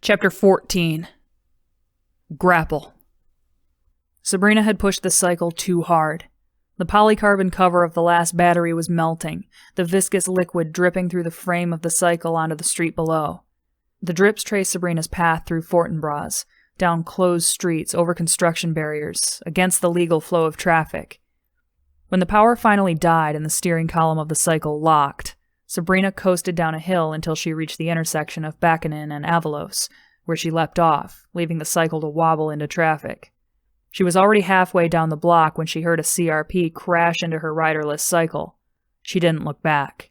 Chapter 14. Grapple. Sabrina had pushed the cycle too hard. The polycarbon cover of the last battery was melting, the viscous liquid dripping through the frame of the cycle onto the street below. The drips traced Sabrina's path through Fortinbras, down closed streets, over construction barriers, against the legal flow of traffic. When the power finally died and the steering column of the cycle locked, Sabrina coasted down a hill until she reached the intersection of Bakkanen and Avalos, where she leapt off, leaving the cycle to wobble into traffic. She was already halfway down the block when she heard a CRP crash into her riderless cycle. She didn't look back.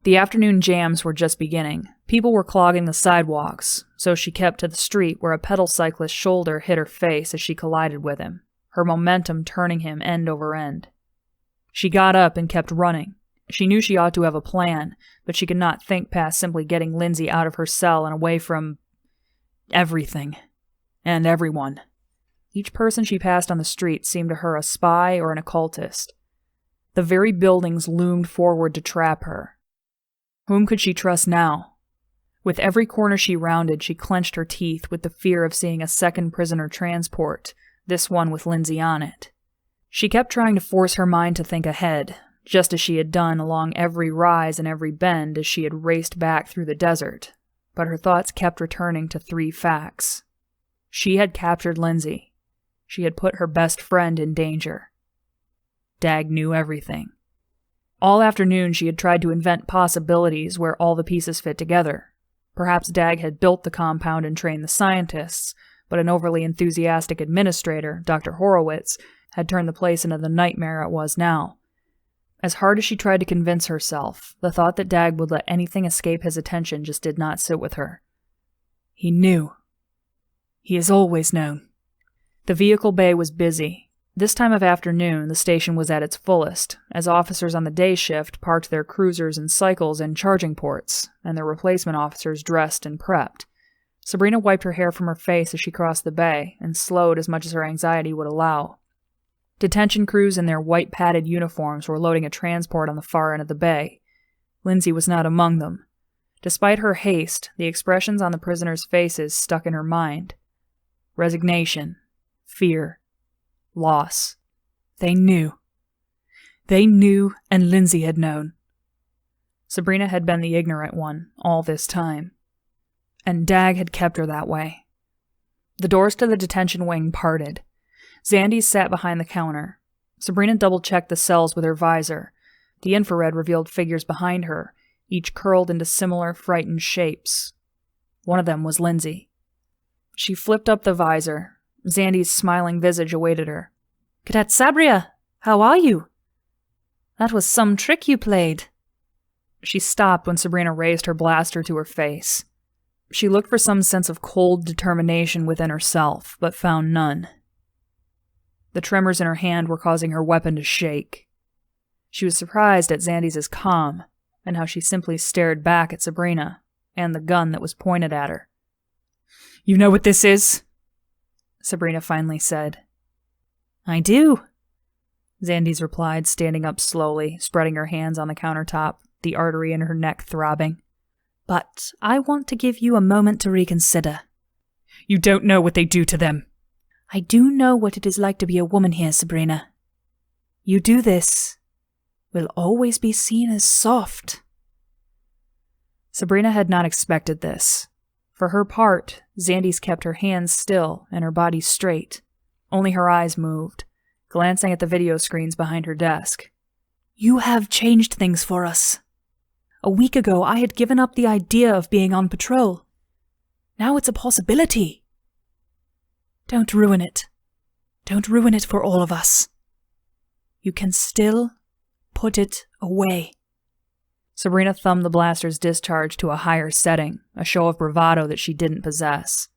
The afternoon jams were just beginning. People were clogging the sidewalks, so she kept to the street where a pedal cyclist's shoulder hit her face as she collided with him, her momentum turning him end over end. She got up and kept running. She knew she ought to have a plan, but she could not think past simply getting Lindsey out of her cell and away from everything and everyone. Each person she passed on the street seemed to her a spy or an occultist. The very buildings loomed forward to trap her. Whom could she trust now? With every corner she rounded, she clenched her teeth with the fear of seeing a second prisoner transport, this one with Lindsey on it. She kept trying to force her mind to think ahead, just as she had done along every rise and every bend as she had raced back through the desert, but her thoughts kept returning to three facts. She had captured Lindsey. She had put her best friend in danger. Dag knew everything. All afternoon she had tried to invent possibilities where all the pieces fit together. Perhaps Dag had built the compound and trained the scientists, but an overly enthusiastic administrator, Dr. Horowitz, had turned the place into the nightmare it was now. As hard as she tried to convince herself, the thought that Dag would let anything escape his attention just did not sit with her. He knew. He has always known. The vehicle bay was busy. This time of afternoon, the station was at its fullest, as officers on the day shift parked their cruisers and cycles in charging ports, and their replacement officers dressed and prepped. Sabrina wiped her hair from her face as she crossed the bay, and slowed as much as her anxiety would allow. Detention crews in their white padded uniforms were loading a transport on the far end of the bay. Lindsey was not among them. Despite her haste, the expressions on the prisoners' faces stuck in her mind. Resignation. Fear. Loss. They knew. They knew, and Lindsey had known. Sabrina had been the ignorant one all this time. And Dag had kept her that way. The doors to the detention wing parted. Xandes sat behind the counter. Sabrina double-checked the cells with her visor. The infrared revealed figures behind her, each curled into similar, frightened shapes. One of them was Lindsey. She flipped up the visor. Xandes' smiling visage awaited her. "Cadet Sabrina, how are you? That was some trick you played." She stopped when Sabrina raised her blaster to her face. She looked for some sense of cold determination within herself, but found none. The tremors in her hand were causing her weapon to shake. She was surprised at Xandes' calm, and how she simply stared back at Sabrina, and the gun that was pointed at her. "You know what this is?" Sabrina finally said. "I do," Xandes replied, standing up slowly, spreading her hands on the countertop, the artery in her neck throbbing. "But I want to give you a moment to reconsider." "You don't know what they do to them." "I do know what it is like to be a woman here, Sabrina. You do this, will always be seen as soft." Sabrina had not expected this. For her part, Xandes kept her hands still and her body straight. Only her eyes moved, glancing at the video screens behind her desk. "You have changed things for us. A week ago, I had given up the idea of being on patrol. Now it's a possibility. Don't ruin it. Don't ruin it for all of us. You can still put it away." Sabrina thumbed the blaster's discharge to a higher setting, a show of bravado that she didn't possess.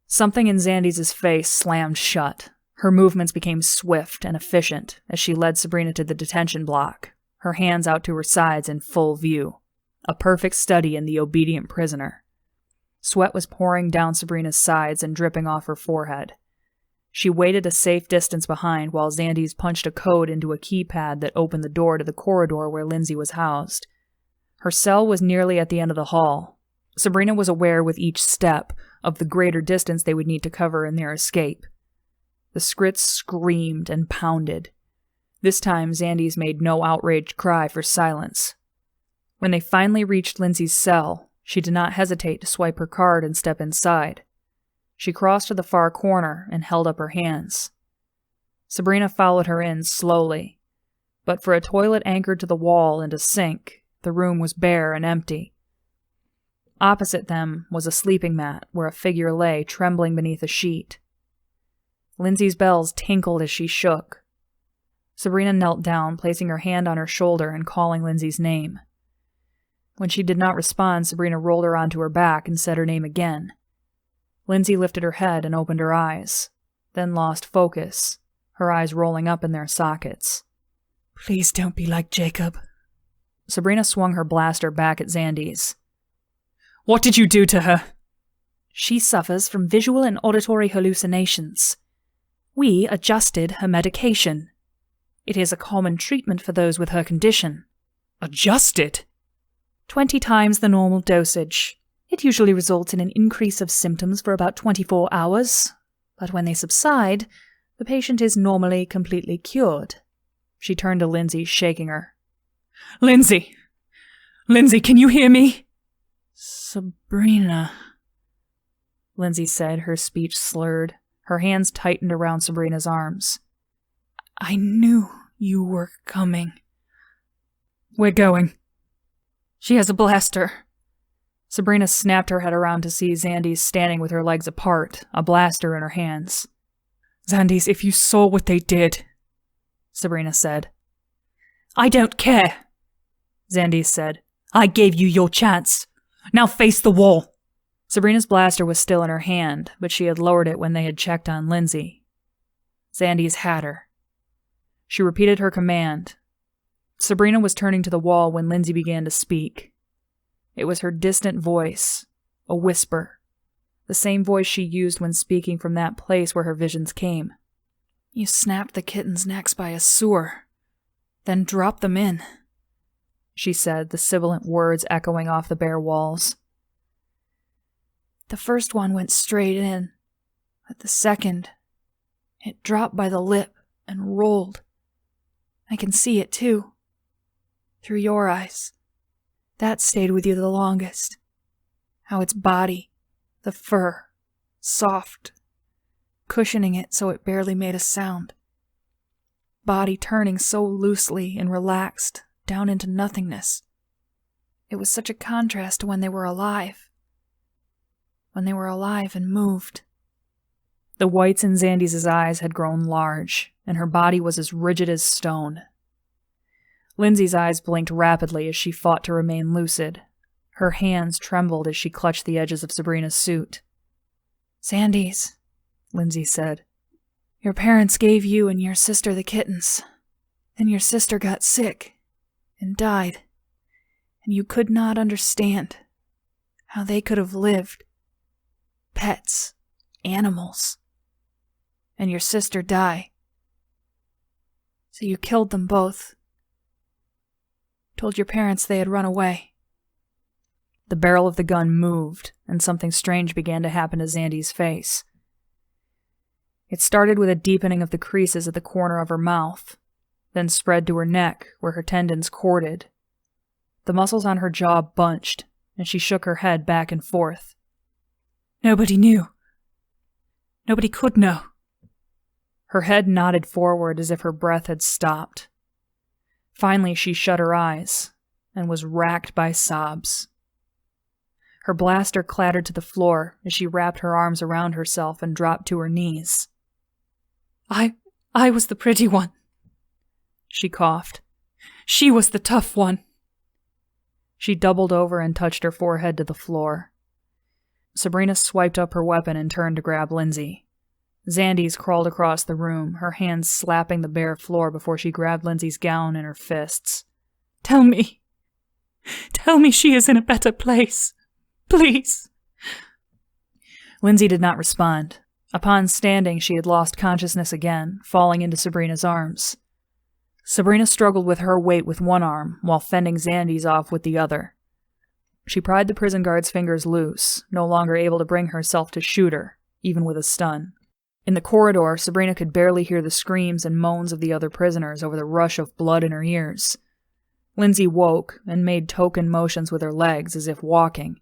Something in Xandes' face slammed shut. Her movements became swift and efficient as she led Sabrina to the detention block, her hands out to her sides in full view, a perfect study in the obedient prisoner. Sweat was pouring down Sabrina's sides and dripping off her forehead. She waited a safe distance behind while Xandes punched a code into a keypad that opened the door to the corridor where Lindsey was housed. Her cell was nearly at the end of the hall. Sabrina was aware with each step of the greater distance they would need to cover in their escape. The scrits screamed and pounded. This time, Xandy's made no outraged cry for silence. When they finally reached Lindsey's cell, she did not hesitate to swipe her card and step inside. She crossed to the far corner and held up her hands. Sabrina followed her in slowly, but for a toilet anchored to the wall and a sink, the room was bare and empty. Opposite them was a sleeping mat where a figure lay trembling beneath a sheet. Lindsey's bells tinkled as she shook. Sabrina knelt down, placing her hand on her shoulder and calling Lindsey's name. When she did not respond, Sabrina rolled her onto her back and said her name again. Lindsey lifted her head and opened her eyes, then lost focus, her eyes rolling up in their sockets. "Please don't be like Jacob." Sabrina swung her blaster back at Xandy's. "What did you do to her?" "She suffers from visual and auditory hallucinations. We adjusted her medication. It is a common treatment for those with her condition." "Adjusted?" 20 times the normal dosage. It usually results in an increase of symptoms for about 24 hours, but when they subside, the patient is normally completely cured. She turned to Lindsey, shaking her. Lindsey! Lindsey, can you hear me?" "Sabrina," Lindsey said, her speech slurred. Her hands tightened around Sabrina's arms. "I knew you were coming." "We're going." "She has a blaster." Sabrina snapped her head around to see Xandy standing with her legs apart, a blaster in her hands. "Xandy's, if you saw what they did," Sabrina said. "I don't care," Xandy said. "I gave you your chance. Now face the wall." Sabrina's blaster was still in her hand, but she had lowered it when they had checked on Lindsey. Xandy's had her. She repeated her command. Sabrina was turning to the wall when Lindsey began to speak. It was her distant voice, a whisper, the same voice she used when speaking from that place where her visions came. "You snapped the kittens' necks by a sewer, then dropped them in," she said, the sibilant words echoing off the bare walls. "The first one went straight in, but the second, it dropped by the lip and rolled. I can see it, too. Through your eyes. That stayed with you the longest. How its body, the fur, soft, cushioning it so it barely made a sound. Body turning so loosely and relaxed down into nothingness. It was such a contrast to when they were alive. When they were alive and moved." The whites in Xandy's eyes had grown large, and her body was as rigid as stone. Lindsey's eyes blinked rapidly as she fought to remain lucid. Her hands trembled as she clutched the edges of Sabrina's suit. "Xandy's," Lindsey said. "Your parents gave you and your sister the kittens. Then your sister got sick and died, and you could not understand how they could have lived. Pets, animals. And your sister died. So you killed them both. Told your parents they had run away." The barrel of the gun moved, and something strange began to happen to Xandy's face. It started with a deepening of the creases at the corner of her mouth, then spread to her neck, where her tendons corded. The muscles on her jaw bunched, and she shook her head back and forth. "Nobody knew. Nobody could know." Her head nodded forward as if her breath had stopped. Finally, she shut her eyes and was racked by sobs. Her blaster clattered to the floor as she wrapped her arms around herself and dropped to her knees. I was the pretty one," she coughed. "She was the tough one." She doubled over and touched her forehead to the floor. Sabrina swiped up her weapon and turned to grab Lindsey. Xandy's crawled across the room, her hands slapping the bare floor before she grabbed Lindsey's gown in her fists. Tell me she is in a better place. Please." Lindsey did not respond. Upon standing, she had lost consciousness again, falling into Sabrina's arms. Sabrina struggled with her weight with one arm, while fending Xandy's off with the other. She pried the prison guard's fingers loose, no longer able to bring herself to shoot her, even with a stun. In the corridor, Sabrina could barely hear the screams and moans of the other prisoners over the rush of blood in her ears. Lindsey woke and made token motions with her legs as if walking,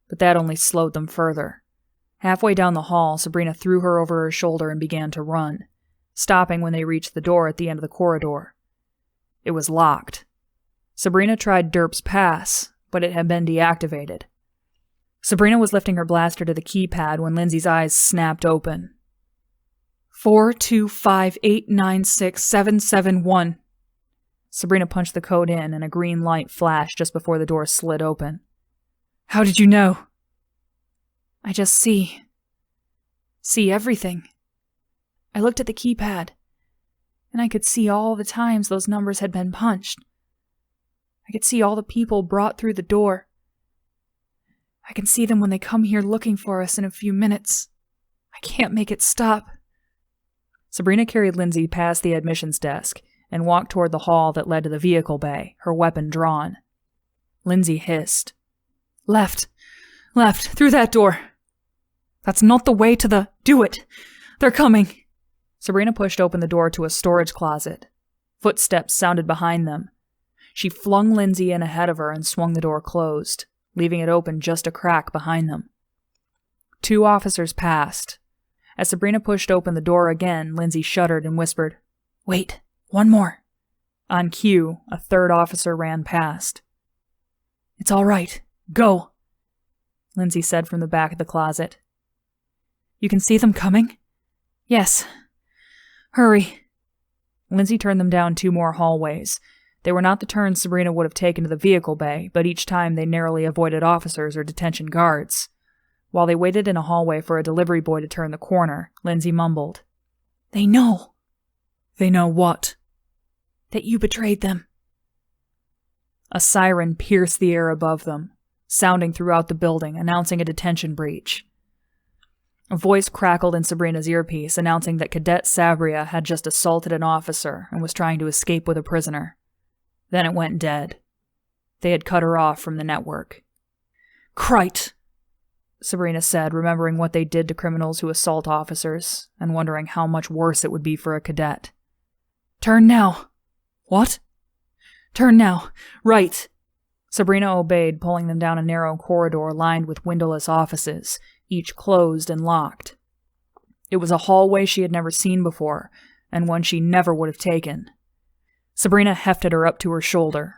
but that only slowed them further. Halfway down the hall, Sabrina threw her over her shoulder and began to run, stopping when they reached the door at the end of the corridor. It was locked. Sabrina tried Derp's pass, but it had been deactivated. Sabrina was lifting her blaster to the keypad when Lindsey's eyes snapped open. 425896771. Sabrina punched the code in, and a green light flashed just before the door slid open. How did you know? I just see everything. I looked at the keypad, and I could see all the times those numbers had been punched. I could see all the people brought through the door. I can see them when they come here looking for us in a few minutes. I can't make it stop. Sabrina carried Lindsey past the admissions desk and walked toward the hall that led to the vehicle bay, her weapon drawn. Lindsey hissed. Left, through that door. That's not the way to the... Do it! They're coming! Sabrina pushed open the door to a storage closet. Footsteps sounded behind them. She flung Lindsey in ahead of her and swung the door closed, leaving it open just a crack behind them. 2 officers passed. As Sabrina pushed open the door again, Lindsey shuddered and whispered, "Wait, one more." On cue, a 3rd officer ran past. "It's all right. Go," Lindsey said from the back of the closet. "You can see them coming?" "Yes. Hurry." Lindsey turned them down 2 more hallways. They were not the turns Sabrina would have taken to the vehicle bay, but each time they narrowly avoided officers or detention guards. While they waited in a hallway for a delivery boy to turn the corner, Lindsey mumbled, "They know." "They know what?" "That you betrayed them." A siren pierced the air above them, sounding throughout the building, announcing a detention breach. A voice crackled in Sabrina's earpiece, announcing that Cadet Sabrina had just assaulted an officer and was trying to escape with a prisoner. Then it went dead. They had cut her off from the network. "Crite!" Sabrina said, remembering what they did to criminals who assault officers, and wondering how much worse it would be for a cadet. "Turn now." "What?" "Turn now. Right." Sabrina obeyed, pulling them down a narrow corridor lined with windowless offices, each closed and locked. It was a hallway she had never seen before, and one she never would have taken. Sabrina hefted her up to her shoulder.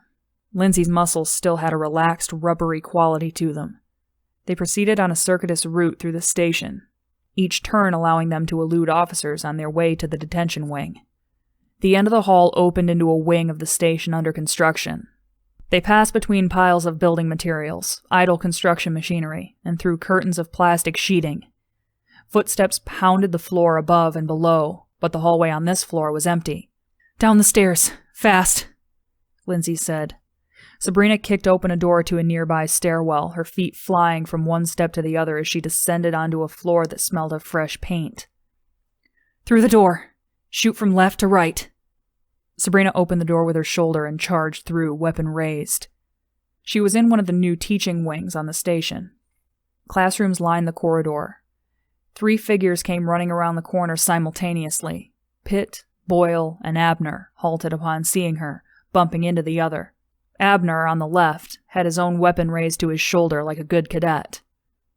Lindsey's muscles still had a relaxed, rubbery quality to them. They proceeded on a circuitous route through the station, each turn allowing them to elude officers on their way to the detention wing. The end of the hall opened into a wing of the station under construction. They passed between piles of building materials, idle construction machinery, and through curtains of plastic sheeting. Footsteps pounded the floor above and below, but the hallway on this floor was empty. "Down the stairs. Fast," Lindsey said. Sabrina kicked open a door to a nearby stairwell, her feet flying from one step to the other as she descended onto a floor that smelled of fresh paint. "Through the door. Shoot from left to right." Sabrina opened the door with her shoulder and charged through, weapon raised. She was in one of the new teaching wings on the station. Classrooms lined the corridor. 3 figures came running around the corner simultaneously. Pitt, Boyle, and Abner halted upon seeing her, bumping into the other. Abner, on the left, had his own weapon raised to his shoulder like a good cadet.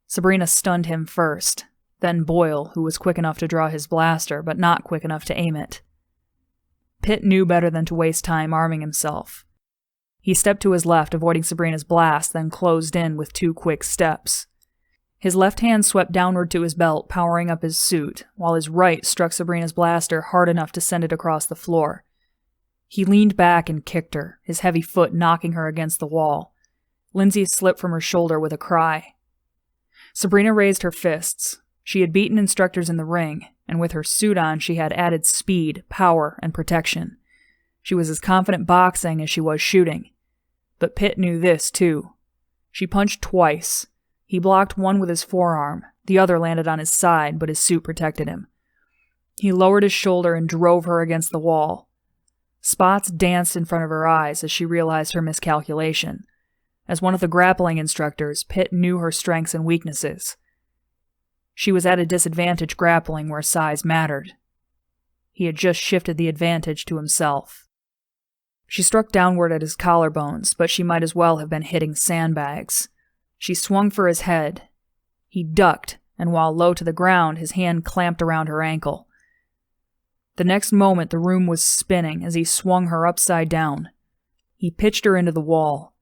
Sabrina stunned him first, then Boyle, who was quick enough to draw his blaster, but not quick enough to aim it. Pitt knew better than to waste time arming himself. He stepped to his left, avoiding Sabrina's blast, then closed in with 2 quick steps. His left hand swept downward to his belt, powering up his suit, while his right struck Sabrina's blaster hard enough to send it across the floor. He leaned back and kicked her, his heavy foot knocking her against the wall. Lindsey slipped from her shoulder with a cry. Sabrina raised her fists. She had beaten instructors in the ring, and with her suit on she had added speed, power, and protection. She was as confident boxing as she was shooting. But Pitt knew this, too. She punched twice. He blocked one with his forearm. The other landed on his side, but his suit protected him. He lowered his shoulder and drove her against the wall. Spots danced in front of her eyes as she realized her miscalculation. As one of the grappling instructors, Pitt knew her strengths and weaknesses. She was at a disadvantage grappling where size mattered. He had just shifted the advantage to himself. She struck downward at his collarbones, but she might as well have been hitting sandbags. She swung for his head. He ducked, and while low to the ground, his hand clamped around her ankle. The next moment, the room was spinning as he swung her upside down. He pitched her into the wall.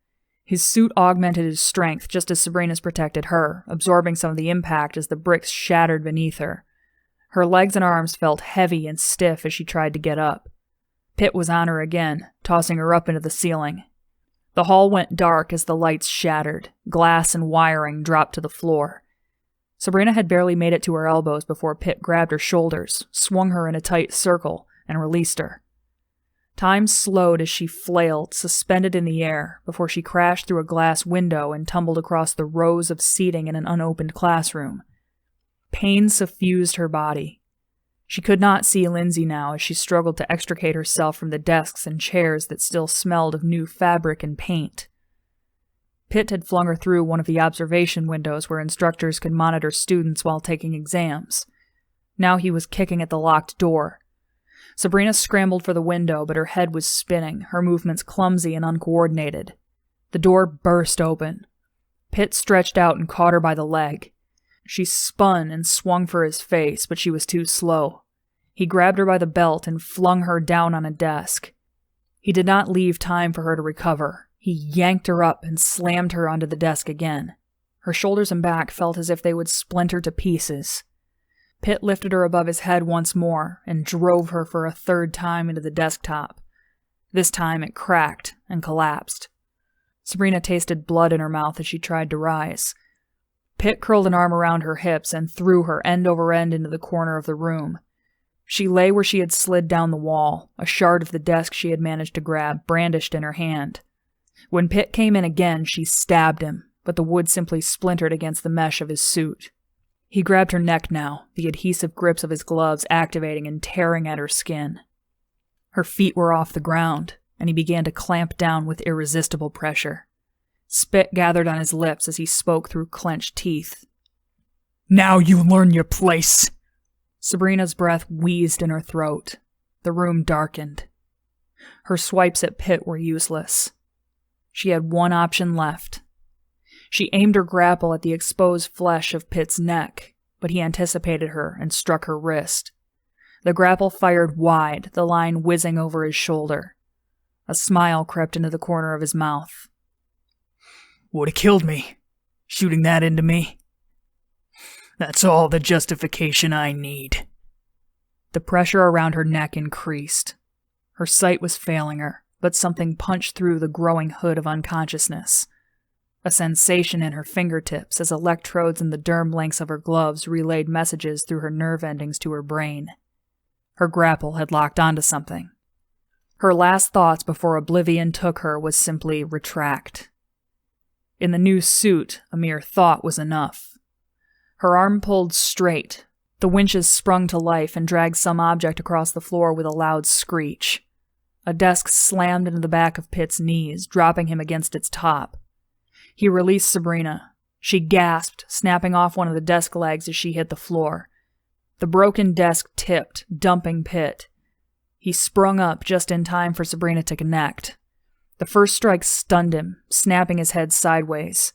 His suit augmented his strength just as Sabrina's protected her, absorbing some of the impact as the bricks shattered beneath her. Her legs and arms felt heavy and stiff as she tried to get up. Pitt was on her again, tossing her up into the ceiling. The hall went dark as the lights shattered. Glass and wiring dropped to the floor. Sabrina had barely made it to her elbows before Pitt grabbed her shoulders, swung her in a tight circle, and released her. Time slowed as she flailed, suspended in the air, before she crashed through a glass window and tumbled across the rows of seating in an unopened classroom. Pain suffused her body. She could not see Lindsey now as she struggled to extricate herself from the desks and chairs that still smelled of new fabric and paint. Pitt had flung her through one of the observation windows where instructors could monitor students while taking exams. Now he was kicking at the locked door. Sabrina scrambled for the window, but her head was spinning, her movements clumsy and uncoordinated. The door burst open. Pitt stretched out and caught her by the leg. She spun and swung for his face, but she was too slow. He grabbed her by the belt and flung her down on a desk. He did not leave time for her to recover. He yanked her up and slammed her onto the desk again. Her shoulders and back felt as if they would splinter to pieces. Pitt lifted her above his head once more and drove her for a third time into the desktop. This time it cracked and collapsed. Sabrina tasted blood in her mouth as she tried to rise. Pitt curled an arm around her hips and threw her end over end into the corner of the room. She lay where she had slid down the wall, a shard of the desk she had managed to grab brandished in her hand. When Pitt came in again, she stabbed him, but the wood simply splintered against the mesh of his suit. He grabbed her neck now, the adhesive grips of his gloves activating and tearing at her skin. Her feet were off the ground, and he began to clamp down with irresistible pressure. Spit gathered on his lips as he spoke through clenched teeth. "Now you learn your place." Sabrina's breath wheezed in her throat. The room darkened. Her swipes at Pitt were useless. She had one option left. She aimed her grapple at the exposed flesh of Pitt's neck, but he anticipated her and struck her wrist. The grapple fired wide, the line whizzing over his shoulder. A smile crept into the corner of his mouth. "Would have killed me, shooting that into me. That's all the justification I need." The pressure around her neck increased. Her sight was failing her, but something punched through the growing hood of unconsciousness. A sensation in her fingertips as electrodes in the derm links of her gloves relayed messages through her nerve endings to her brain. Her grapple had locked onto something. Her last thoughts before oblivion took her was simply retract. In the new suit, a mere thought was enough. Her arm pulled straight. The winches sprung to life and dragged some object across the floor with a loud screech. A desk slammed into the back of Pitt's knees, dropping him against its top. He released Sabrina. She gasped, snapping off one of the desk legs as she hit the floor. The broken desk tipped, dumping Pitt. He sprung up just in time for Sabrina to connect. The first strike stunned him, snapping his head sideways.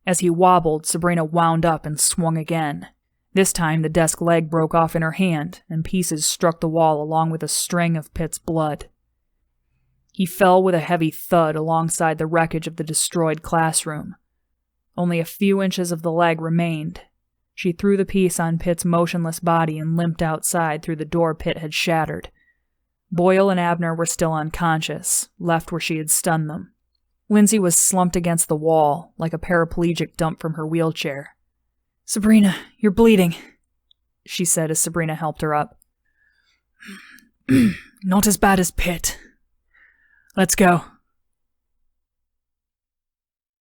As he wobbled, Sabrina wound up and swung again. This time the desk leg broke off in her hand, and pieces struck the wall along with a string of Pitt's blood. He fell with a heavy thud alongside the wreckage of the destroyed classroom. Only a few inches of the leg remained. She threw the piece on Pitt's motionless body and limped outside through the door Pitt had shattered. Boyle and Abner were still unconscious, left where she had stunned them. Lindsey was slumped against the wall, like a paraplegic dumped from her wheelchair. "Sabrina, you're bleeding," she said as Sabrina helped her up. "Not as bad as Pitt. Let's go."